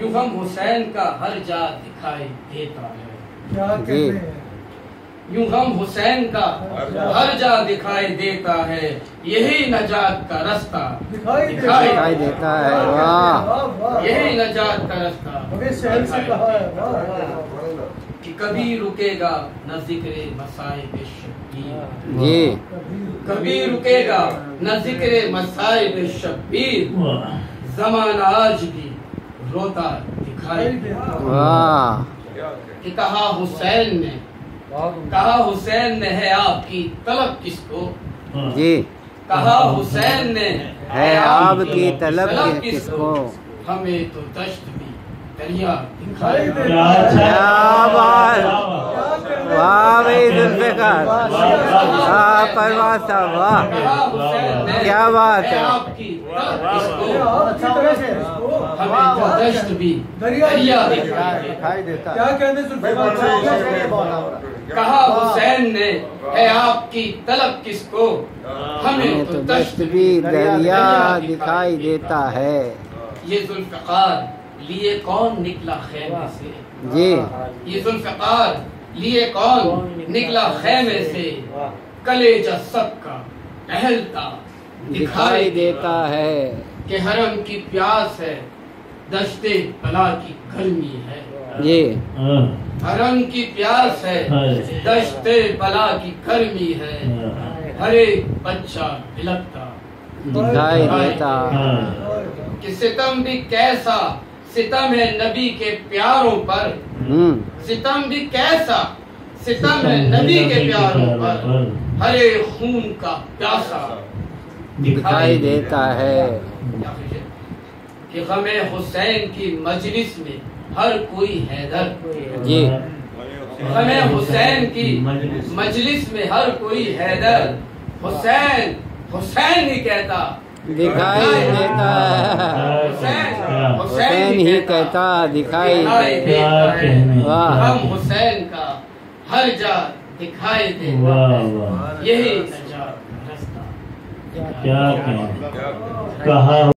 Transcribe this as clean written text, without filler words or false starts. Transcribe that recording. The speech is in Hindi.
यूं हम हुसैन का हर जा दिखाई देता है। क्या कहते हैं? यूं हम हुसैन का हर जा दिखाई देता है, यही नजात का रास्ता दिखाई देता है। वाह, यही नजात का रास्ता शहर से कहा है। वाह कि कभी रुकेगा न जिक्रे मसाइब शब्बीर, जी कभी रुकेगा न जिक्रे मसाइब शब्बीर, ज़माना आज भी रोता दिखाई देता। वाह, कि कहा हुसैन ने है आपकी तलब किसको, जी कहा हुसैन ने है आपकी तलब किसको, हमें तो दश्त भी दरिया दिखाई दे। क्या बात, वाह भाई जुल्फ़िकार, वाह परवाह साहब, वाह क्या बात है। आपकी तलब किसको, हमें तो दश्त भी दरिया दिखाई देता। क्या कहते हैं? कहा हुसैन ने है आपकी तलब किसको, हमें तो दश्त भी दरिया दिखाई देता है। ये जुल्फ़िकार लिए कौन निकला खैमे से, जी ये जुल्फ़िकार लिए कौन निकला खैमे से, कलेजा सबका टहलता दिखाई देता है। कि हरम की प्यास है, दश्ते बला की गर्मी है। जी हरम की प्यास है, दश्ते बला की गर्मी है, हर एक बच्चा बिलकता दिखाई देता। कि सितम भी कैसा सितम है नबी के प्यारों पर, सितम भी कैसा सितम है नबी के प्यारों पर, हर एक खून का प्यासा दिखाई देता है। कि गमे हुसैन की मजलिस में हर कोई हैदर, जी गमे हुसैन की मजलिस में हर कोई हैदर, हुसैन हुसैन ही कहता दिखाई देता है। हुसैन ही कहता दिखाई देता है। वाह, हम हुसैन का हर जा दिखाई देता है, यही नजात रास्ता। क्या कहा।